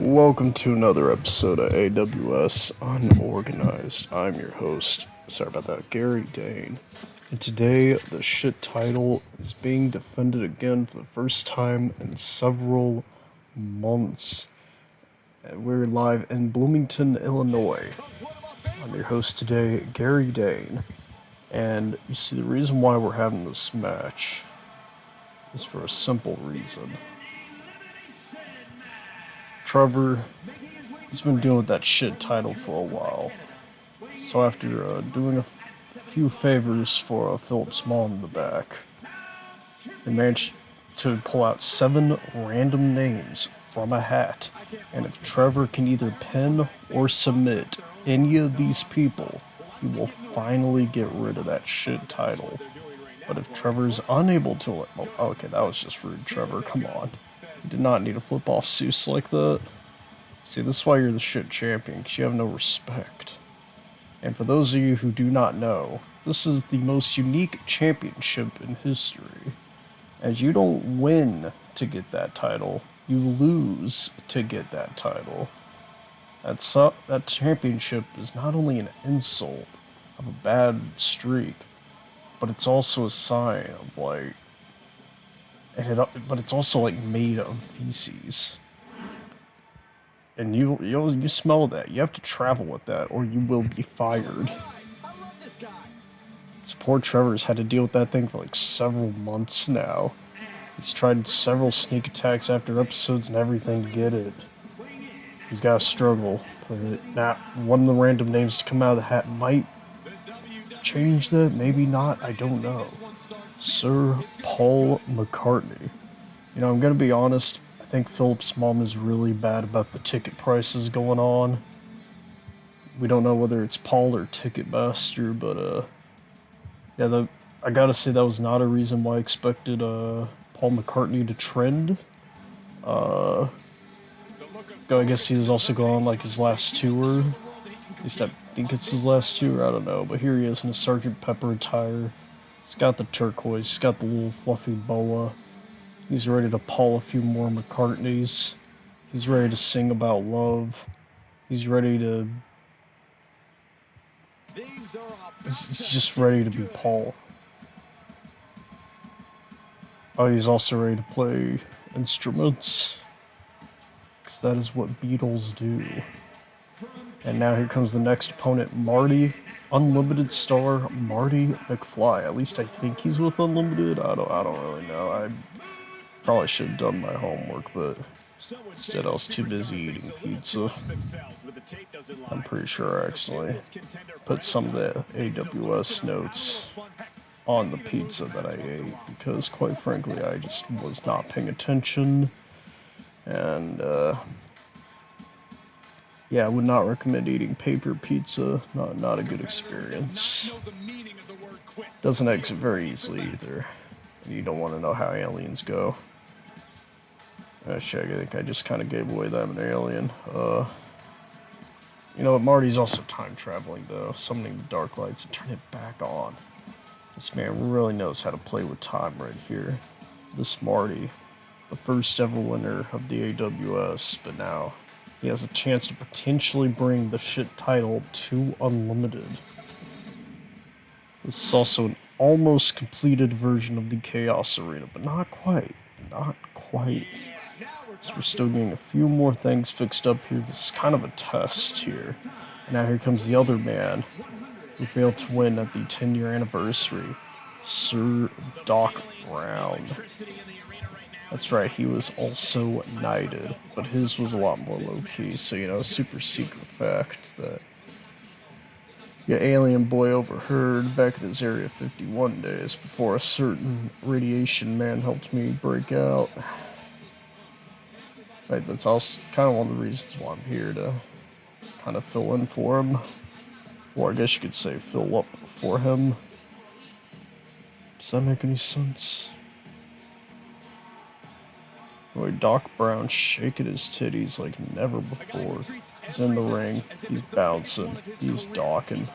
Welcome to another episode of AWS Unorganized. I'm your host, sorry about that, Gary Dane. And today, the shit title is being defended again for the first time in several months. And we're live in Bloomington, Illinois. I'm your host today, Gary Dane. And you see, the reason why we're having this match is for a simple reason. Trevor, he's been dealing with that shit title for a while. So after doing a few favors for Phillips mom in the back, they managed to pull out 7 random names from a hat. And if Trevor can either pin or submit any of these people, he will finally get rid of that shit title. But if Trevor is unable to... Oh, okay, that was just rude, Trevor. Come on. You did not need to flip off Zeus like that. See, this is why you're the shit champion, because you have no respect. And for those of you who do not know, this is the most unique championship in history. As you don't win to get that title, you lose to get that title. That championship is not only an insult of a bad streak, but it's also a sign of, like... But it's also, like, made of feces. And you smell that. You have to travel with that, or you will be fired. This poor Trevor's had to deal with that thing for, like, several months now. He's tried several sneak attacks after episodes and everything to get it. He's got to struggle with it. Now, one of the random names to come out of the hat might change that, maybe not, I don't know. Sir Paul McCartney. You know, I'm gonna be honest, I think Phillips' mom is really bad about the ticket prices going on. We don't know whether it's Paul or Ticketmaster, but yeah, I gotta say that was not a reason why I expected Paul McCartney to trend. I guess he was also going on like his last tour. At least I think it's his last tour, I don't know, but here he is in a Sgt. Pepper attire. He's got the turquoise, he's got the little fluffy boa. He's ready to pull a few more McCartneys. He's ready to sing about love. He's ready to... He's just ready to be Paul. Oh, he's also ready to play instruments. Because that is what Beatles do. And now here comes the next opponent, Marty, Unlimited star Marty McFly. At least I think he's with Unlimited. I don't really know. I probably should have done my homework, but instead I was too busy eating pizza. I'm pretty sure I actually put some of the AWS notes on the pizza that I ate, because quite frankly I just was not paying attention, and yeah, I would not recommend eating paper pizza. Not a good experience. Doesn't exit very easily either. And you don't want to know how aliens go. Shit, I think I just kind of gave away that I'm an alien. You know what? Marty's also time traveling though, summoning the dark lights and turn it back on. This man really knows how to play with time right here. This Marty, the first ever winner of the AWS, but now he has a chance to potentially bring the shit title to Unlimited. This is also an almost completed version of the Chaos Arena, but not quite. Not quite. So we're still getting a few more things fixed up here. This is kind of a test here. And now here comes the other man who failed to win at the 10-year anniversary, Sir Doc Brown. That's right, he was also knighted, but his was a lot more low-key, so, you know, super secret fact that alien boy overheard back in his Area 51 days before a certain radiation man helped me break out. Right, that's also kind of one of the reasons why I'm here, to kind of fill in for him. Or I guess you could say fill up for him. Does that make any sense? Boy, Doc Brown shaking his titties like never before. He's in the ring, he's bouncing, he's docking.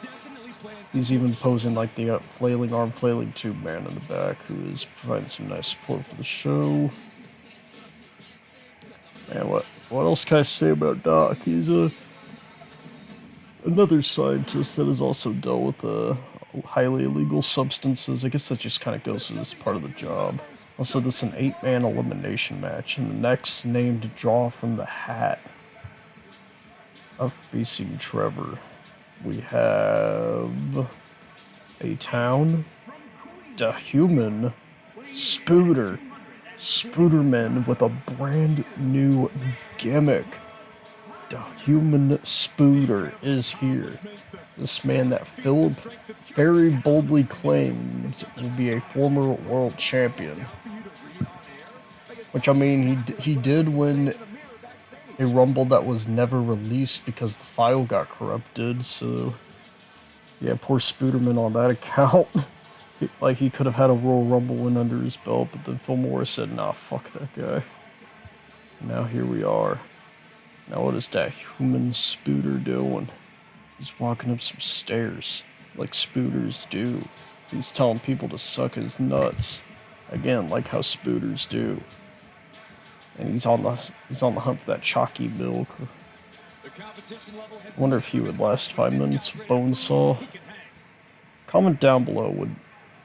He's even posing like the flailing arm, flailing tube man in the back, who is providing some nice support for the show. Man, what what else can I say about Doc? He's another scientist that has also dealt with highly illegal substances. I guess that just kind of goes as part of the job. Also, this is an 8-man elimination match, and the next name to draw from the hat of facing Trevor, we have a town, Deh Human Spooder, Spooder-Men with a brand new gimmick. Deh Human Spooder is here. This man that Phillips very boldly claims will be a former world champion. Which, I mean, he did win a Rumble that was never released because the file got corrupted, so yeah, poor Spooder-Man on that account. Like, he could have had a Royal Rumble win under his belt, but then Phil Morris said, nah, fuck that guy. Now here we are. Now what is that human Spooder doing? He's walking up some stairs, like Spooders do. He's telling people to suck his nuts. Again, like how Spooders do. And he's on the hunt for that chalky milk. I wonder if he would last 5 minutes with Bonesaw. Comment down below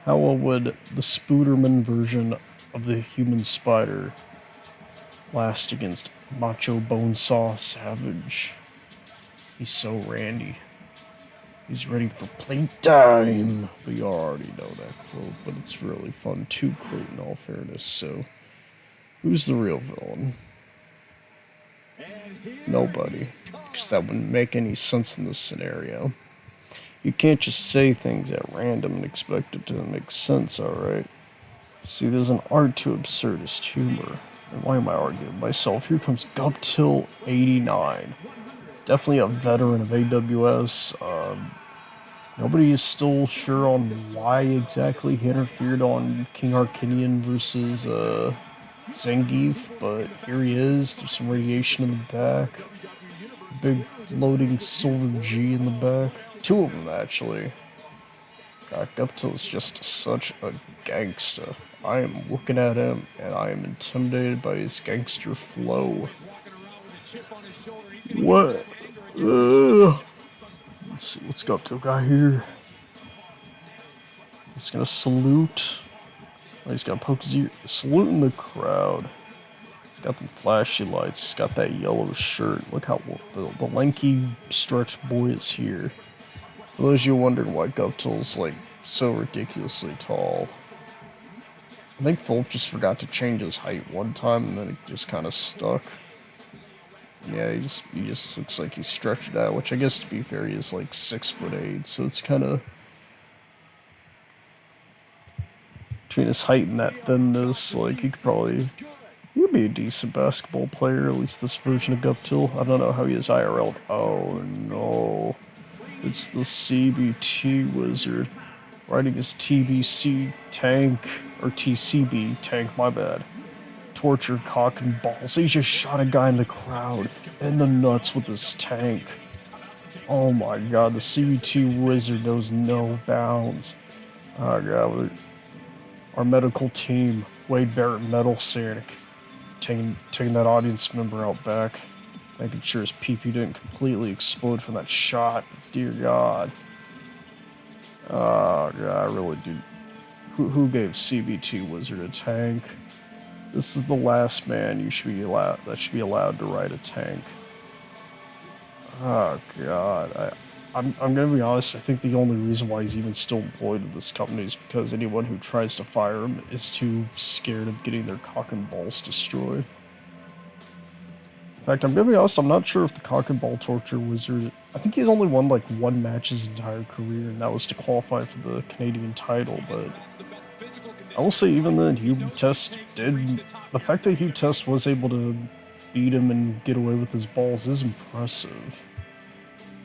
how would the Spooder-Man version of the human spider last against Macho Bonesaw Savage. He's so randy. He's ready for playtime. But you already know that quote, but it's really fun to quote in all fairness, so who's the real villain? Nobody. Because that wouldn't make any sense in this scenario. You can't just say things at random and expect it to make sense, alright? See, there's an art to absurdist humor. And why am I arguing with myself? Here comes Guptill89. Definitely a veteran of AWS. Nobody is still sure on why exactly he interfered on King Arcinian versus Zangief, but here he is. There's some radiation in the back. Big floating silver G in the back. 2 of them, actually. God, Guptill is just such a gangster. I am looking at him, and I am intimidated by his gangster flow. What? Let's see what's Guptill got here. He's gonna salute. Oh, he's gonna poke his ear. Saluting the crowd. He's got the flashy lights. He's got that yellow shirt. Look how the lanky stretched boy is here. For those of you wondering why Guptill's like so ridiculously tall, I think Phillips just forgot to change his height one time and then it just kind of stuck. Yeah, he just looks like he's stretched out, which I guess to be fair, he is like 6'8", so it's kind of between his height and that thinness. Like he'd be a decent basketball player, at least this version of Guptill. I don't know how he is IRL. Oh no, it's the CBT wizard riding his TBC tank, or TCB tank, my bad. Torture, cock, and balls. He just shot a guy in the crowd in the nuts with his tank. Oh my god, the CBT wizard knows no bounds. Oh god, our medical team, Wade Barrett Metal Sonic, taking that audience member out back, making sure his pee-pee didn't completely explode from that shot. Dear god. Oh god, I really do. Who gave CBT wizard a tank? This is the last man that should be allowed to ride a tank. Oh god, I'm gonna be honest. I think the only reason why he's even still employed at this company is because anyone who tries to fire him is too scared of getting their cock and balls destroyed. In fact, I'm gonna be honest. I'm not sure if the cock and ball torture wizard. I think he's only won like 1 match his entire career, and that was to qualify for the Canadian title. But I will say, even then, Hugh Test did. The fact that Hugh Test was able to beat him and get away with his balls is impressive.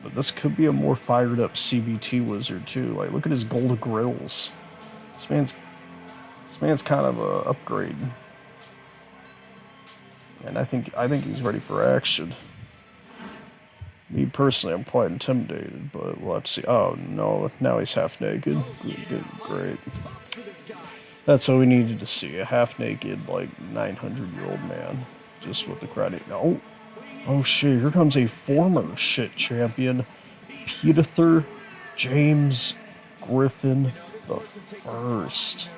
But this could be a more fired up CBT wizard too. Like, look at his gold grills. This man's kind of a upgrade. And I think he's ready for action. Me personally, I'm quite intimidated, but we'll have to see. Oh no, now he's half naked. Good, great. That's what we needed to see, a half naked, like, 900-year-old man. Just with the crowd. No. Oh shit, here comes a former shit champion, Peter James Griffin the First.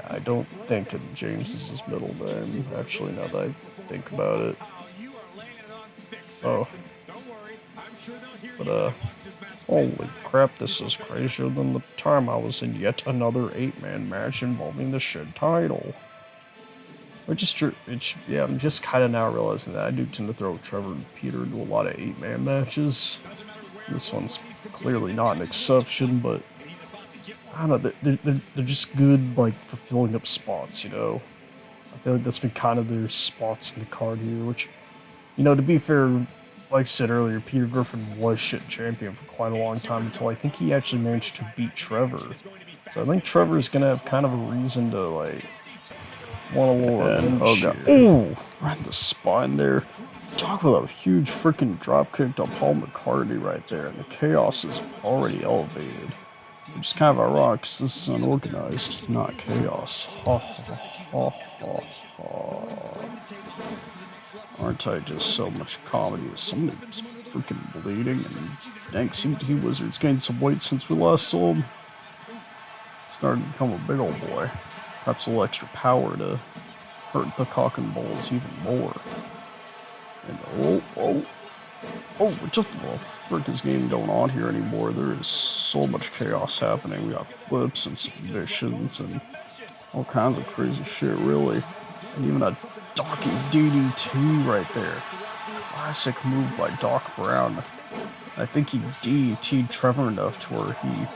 I don't think James is his middle name, actually, now that I think about it. Oh. But, holy crap, this is crazier than the time I was in yet another 8-man match involving the shit title. I'm just kind of now realizing that I do tend to throw Trevor and Peter into a lot of 8-man matches. This one's clearly not an exception, but I don't know, they're just good, like, for filling up spots, you know? I feel like that's been kind of their spots in the card here, which, you know, to be fair, like I said earlier, Peter Griffin was shit champion for quite a long time until I think he actually managed to beat Trevor. So I think Trevor's gonna have kind of a reason to, like, want a little revenge. Ooh, right in the spine there. Talk about a huge freaking dropkick to Paul McCartney right there, and the chaos is already elevated. Which is kind of ironic, because this is unorganized, not chaos. Ha ha ha ha ha. Aren't I just so much comedy? Somebody's freaking bleeding, and dang, CBT Wizard's gained some weight since we last saw him. Starting to become a big old boy. Perhaps a little extra power to hurt the cock and balls even more. And what the frick is game going on here anymore? There is so much chaos happening. We got flips and submissions and all kinds of crazy shit, really. And even a Docky DDT right there. Classic move by Doc Brown. I think he DDT'd Trevor enough to where he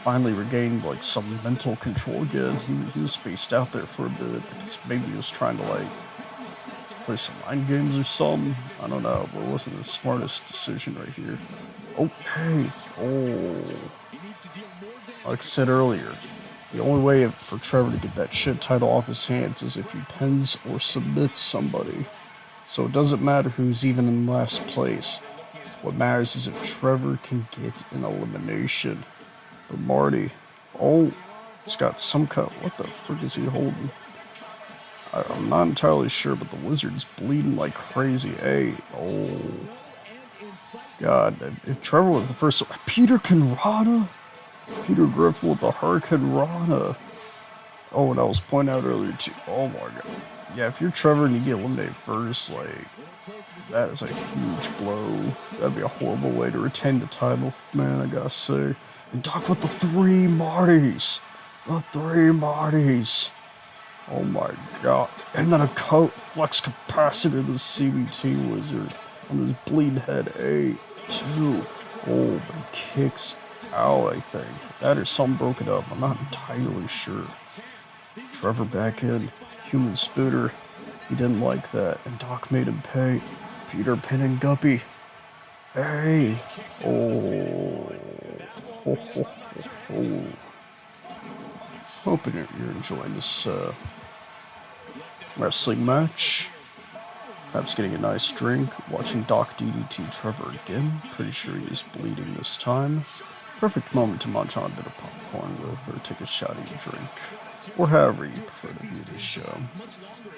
finally regained, like, some mental control again. He was spaced out there for a bit. Maybe he was trying to, like, play some mind games or something. I don't know, but it wasn't the smartest decision right here. Oh, hey. Oh. Like I said earlier, the only way for Trevor to get that shit title off his hands is if he pins or submits somebody. So it doesn't matter who's even in last place. What matters is if Trevor can get an elimination. But Marty, oh, he's got some kind of, what the frick is he holding? I'm not entirely sure, but the Wizard's bleeding like crazy. Hey, oh. God, if Trevor was the first... Peter Canrana? Peter Griffin with the Hurricane Rana. Oh, and I was pointing out earlier, too. Oh, my God. Yeah, if you're Trevor and you get eliminated first, like, that is a huge blow. That'd be a horrible way to retain the title, man, I gotta say. And talk with the 3 Martys. The 3 Martys. Oh my god. And then a flex capacitor to the CBT Wizard on his bleeding head. 8, 2. Oh, but he kicks out, I think. That or something broke it up. I'm not entirely sure. Trevor back in. Human Spooder. He didn't like that. And Doc made him pay. Peter pinning Guppy. Hey. Oh. Ho, ho, ho, ho. Hoping you're enjoying this wrestling match. Perhaps getting a nice drink. Watching Doc DDT Trevor again. Pretty sure he's bleeding this time. Perfect moment to munch on a bit of popcorn with, or take a shot of your drink. Or however you prefer to view this show.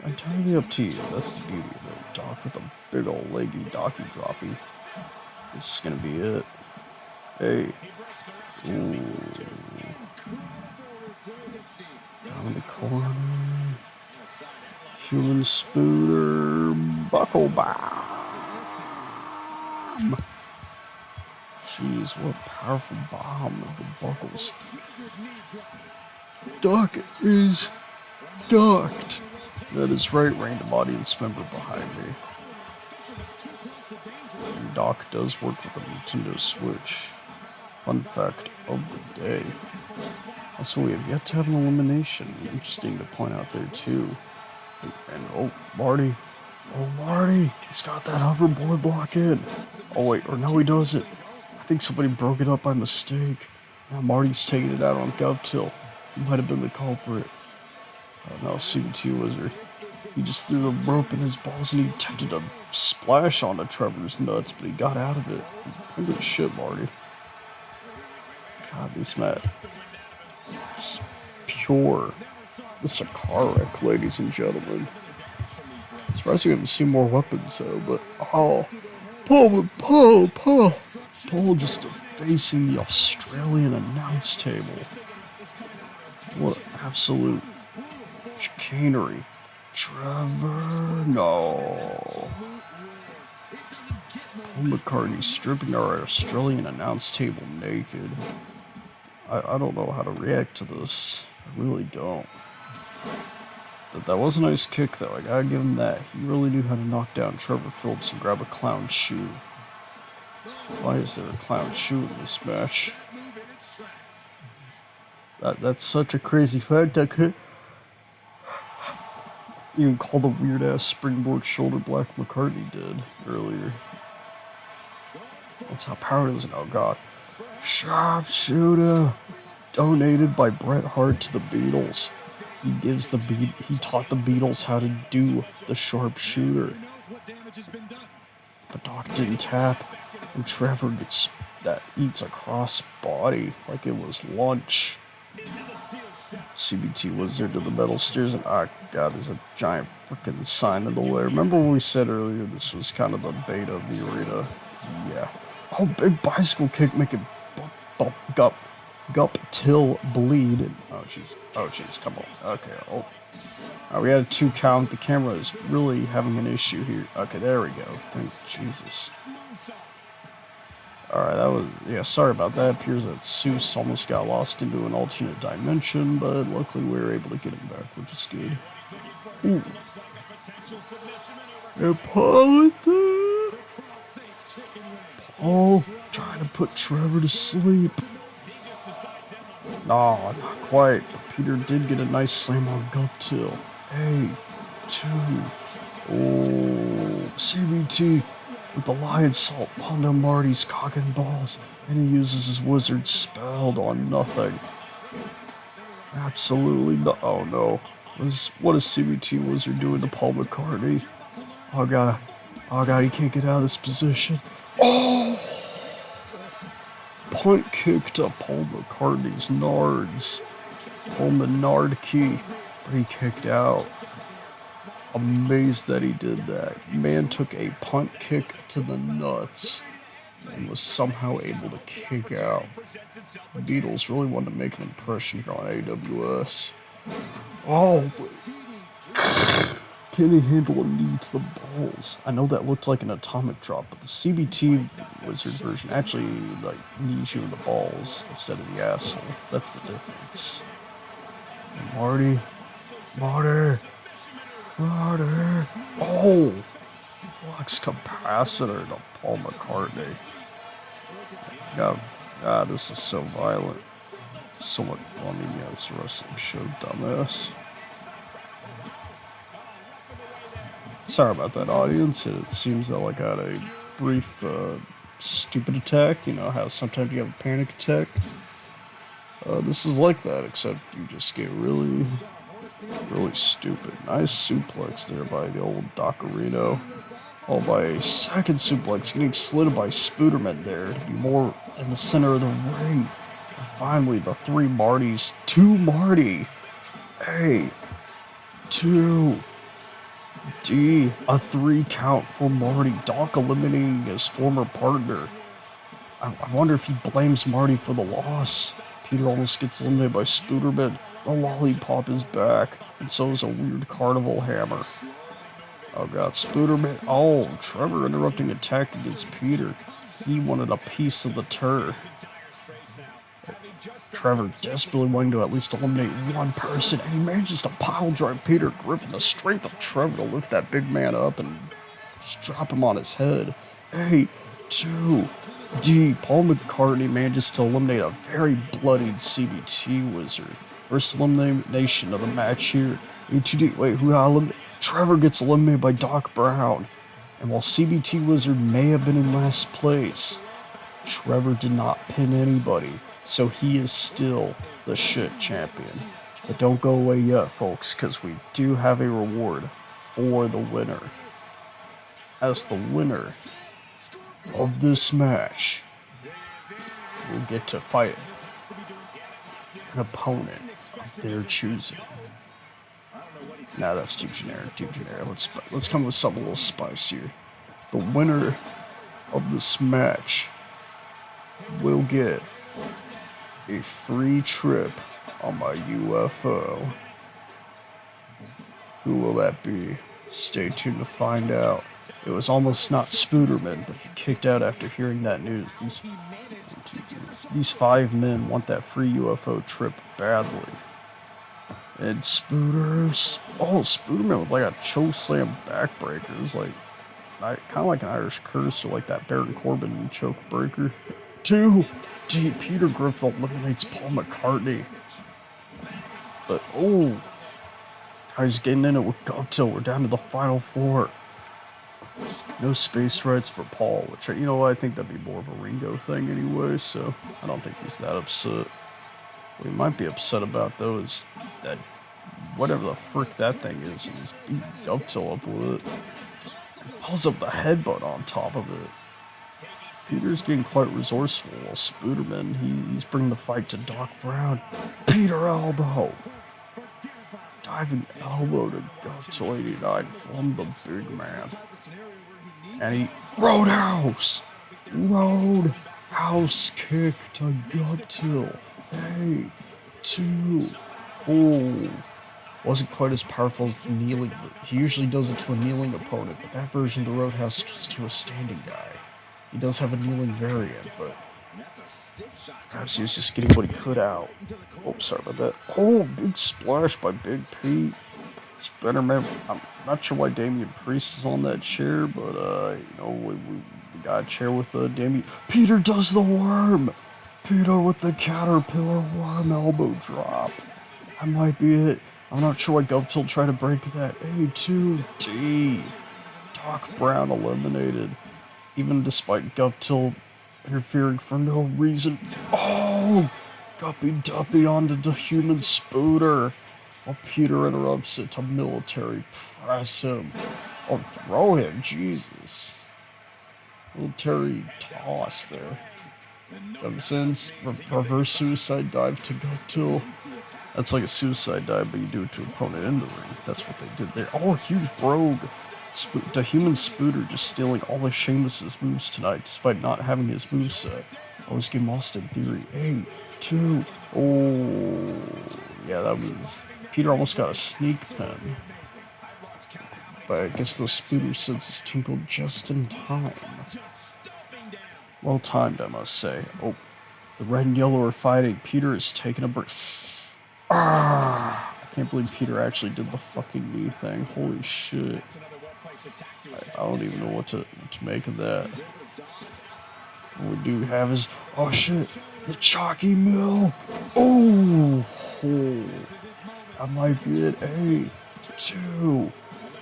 Entirely up to you. That's the beauty of it. Doc with a big old leggy docky droppy. This is gonna be it. Hey. Ooh. Down in the corner. Human Spooder. Buckle bomb. Jeez, what a powerful bomb of the buckles. Doc is docked. That is right, random audience member behind me. And Doc does work with the Nintendo Switch. Fun fact of the day. Also, we have yet to have an elimination. Interesting to point out there, too. And oh, Marty. Oh, Marty. He's got that hoverboard lock in. Oh, wait. Or no, he doesn't. I think somebody broke it up by mistake. Now Marty's taking it out on Guptill. He might have been the culprit. No, CBT Wizard. He just threw the rope in his balls and he attempted to splash onto Trevor's nuts, but he got out of it. Good shit, Marty. God, this match. Just pure. This is a car wreck, ladies and gentlemen. Surprised we haven't seen more weapons, though, but Oh, Paul just defacing the Australian announce table. What absolute chicanery. Trevor, no. Paul McCartney stripping our Australian announce table naked. I don't know how to react to this. I really don't. That was a nice kick, though. I gotta give him that. He really knew how to knock down Trevor Phillips and grab a clown shoe. Why is there a clown shoe in this match? That's such a crazy fact. I could even call the weird-ass springboard shoulder block McCartney did earlier. That's how powerful it is. Oh, God. Sharpshooter! Donated by Bret Hart to the Beatles. He taught the Beatles how to do the sharpshooter. But Doc didn't tap, and Trevor eats a cross body like it was lunch. CBT Wizard to the metal stairs, and God, there's a giant freaking sign in the way. Remember when we said earlier this was kind of the beta of the arena? Yeah. Oh, big bicycle kick making Guptill bleed. Oh jeez, come on. Okay, Alright, we had a 2 count. The camera is really having an issue here. Okay, there we go. Thank Jesus. Alright, sorry about that. It appears that Seuss almost got lost into an alternate dimension, but luckily we were able to get him back, which is good. Ooh. And Paul is there. Paul trying to put Trevor to sleep. No, not quite. But Peter did get a nice slam on Guptill. Hey, 2. Oh, CBT with the lion salt onto Marty's cock and balls, and he uses his wizard spell on nothing. Absolutely no. Oh no. What is CBT Wizard doing to Paul McCartney? Oh god, he can't get out of this position. Oh! Punt kick to Paul McCartney's nards. Paul Menard key, but he kicked out. Amazed that he did that. Man took a punt kick to the nuts and was somehow able to kick out. The Beatles really wanted to make an impression here on AWS. Oh, can he handle a knee to the balls? I know that looked like an atomic drop, but the CBT Wizard version actually knees you in the balls instead of the asshole. That's the difference. And Marty. Oh, flux capacitor to Paul McCartney. God, this is so violent. It's so much fun. Yeah, it's a wrestling show, dumbass. Sorry about that, audience. It seems that I had a brief, stupid attack. You know how sometimes you have a panic attack? This is like that, except you just get really stupid. Nice suplex there by the old Docarino. Oh, by a second suplex getting slid by Spooder-Men there to be more in the center of the ring. And finally, the 3 Martys to Marty. Hey, 2. D, a 3 count for Marty. Doc eliminating his former partner. I wonder if he blames Marty for the loss. Peter almost gets eliminated by Spooder-Man. The lollipop is back, and so is a weird carnival hammer. Oh god, Spooder-Man. Oh, Trevor interrupting attack against Peter. He wanted a piece of the turd. Trevor desperately wanting to at least eliminate one person, and he manages to pile drive Peter Griffin. The strength of Trevor to lift that big man up and just drop him on his head. Hey, 2. D. Paul McCartney manages to eliminate a very bloodied CBT Wizard. First elimination of the match here. A2D. Wait, who got eliminated? Trevor gets eliminated by Doc Brown. And while CBT Wizard may have been in last place, Trevor did not pin anybody. So he is still the shit champion. But don't go away yet, folks, because we do have a reward for the winner. As the winner of this match, we'll get to fight an opponent of their choosing. Nah, that's too generic. Let's come with something a little spicier. the winner of this match will get a free trip on my UFO. Who will that be? Stay tuned to find out. It was almost not Spooder-Man, but he kicked out after hearing that news. These 5 men want that free UFO trip badly. And Spooder-Man with like a choke slam backbreaker. It was like, kind of like an Irish curse or like that Baron Corbin choke breaker. 2, Peter Griffin eliminates Paul McCartney. But, he's getting in it with Guptill. We're down to the final 4. No space rights for Paul, which, you know, I think that'd be more of a Ringo thing anyway, so I don't think he's that upset. What he might be upset about, though, is that whatever the frick that thing is, he's beating Guptill up with it. He pulls up the headbutt on top of it. Peter's getting quite resourceful, while Spooder-Man, he's bringing the fight to Doc Brown. Peter elbow! Diving elbow to Guptill89 from the big man. And he... Roadhouse kick to Guptill. 2. Wasn't quite as powerful as the kneeling. He usually does it to a kneeling opponent, but that version of the Roadhouse was to a standing guy. He does have a kneeling variant, but perhaps he was just getting what he could out. Sorry about that. Big splash by Big Pete. Spooder-Man. I'm not sure why Damian Priest is on that chair, but, we got a chair with Damian. Peter does the worm! Peter with the caterpillar worm elbow drop. That might be it. I'm not sure why Guptill tried to break that. A2D. Doc Brown eliminated. Even despite Guptill interfering for no reason. Guppy Duppy onto Deh Human Spooder. While Peter interrupts it to military press him. Throw him, Jesus. Military toss there. Jumps in, reverse suicide dive to Guptill. That's like a suicide dive, but you do it to opponent in the ring. That's what they did there. Huge brogue. Deh Human Spooder just stealing all of Sheamus's moves tonight, despite not having his moveset. Always game Austin Theory. 2. Yeah, that was... Peter almost got a sneak pin. But I guess those Spooder senses tinkled just in time. Well timed, I must say. The red and yellow are fighting. Peter is taking a break. I can't believe Peter actually did the fucking knee thing. Holy shit. I don't even know what to make of that. What we do have is... shit. The chalky milk. That might be it. 2.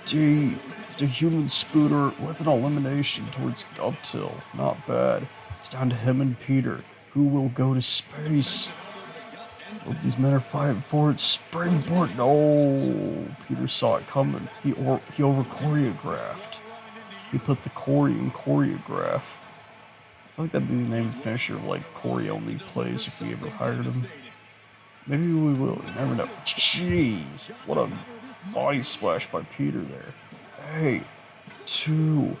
Deh Human Spooder with an elimination towards Guptill. Not bad. It's down to him and Peter. Who will go to space? Both these men are fighting for it. Springboard. No. Peter saw it coming. He over choreographed. He put the Corey in choreograph. I feel like that'd be the name of the finisher of like Corey only plays if we ever hired him. Maybe we will. You never know. Jeez. What a body splash by Peter there. 2.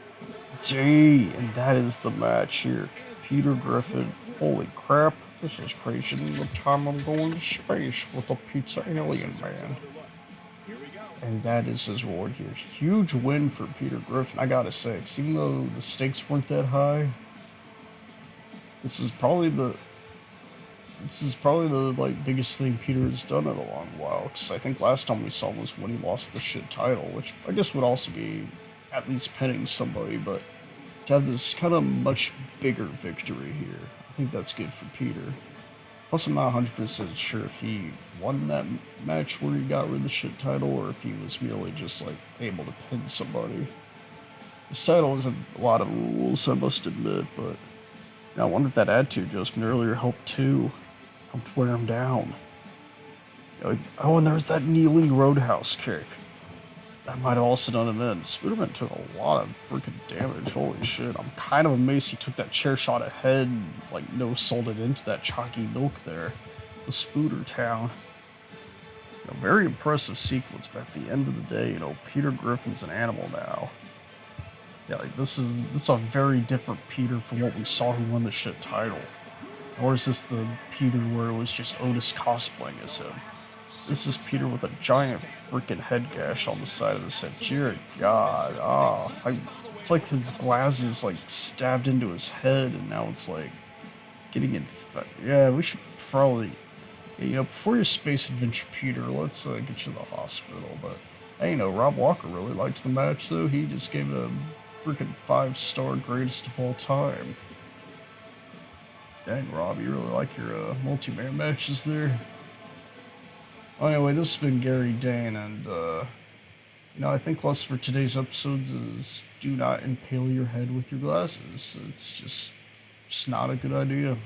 D. And that is the match here. Peter Griffin. Holy crap. This is crazy. The time I'm going to space with a pizza alien man. And that is his reward here. Huge win for Peter Griffin, I gotta say. 'Cause even though the stakes weren't that high, this is probably the biggest thing Peter has done in a long while. Because I think last time we saw him was when he lost the shit title, which I guess would also be at least pinning somebody. But to have this kind of much bigger victory here, I think that's good for Peter. Plus, I'm not 100% sure if he won that match where he got rid of the shit title, or if he was merely just, like, able to pin somebody. This title has a lot of rules, I must admit, but I wonder if that attitude adjustment earlier helped too. Helped wear him down. And there was that kneeling roadhouse kick. That might have also done him in. Spooder-Man took a lot of freaking damage. Holy shit. I'm kind of amazed he took that chair shot ahead and, like, no-sold it into that chalky milk there. The Spooder Town. Very impressive sequence, but at the end of the day, Peter Griffin's an animal now. Yeah, like this is a very different Peter from what we saw who won the shit title. Or is this the Peter where it was just Otis cosplaying as him? This is Peter with a giant freaking head gash on the side of his head. Dear God, it's like his glasses like stabbed into his head, and now it's like getting infected. Yeah, we should probably, before your space adventure, Peter, let's get you to the hospital. But hey, Rob Walker really liked the match, though. He just gave it a freaking 5-star greatest of all time. Dang, Rob, you really like your multi-man matches there. Well, anyway, this has been Gary Dane, and I think less for today's episodes is do not impale your head with your glasses. It's just not a good idea.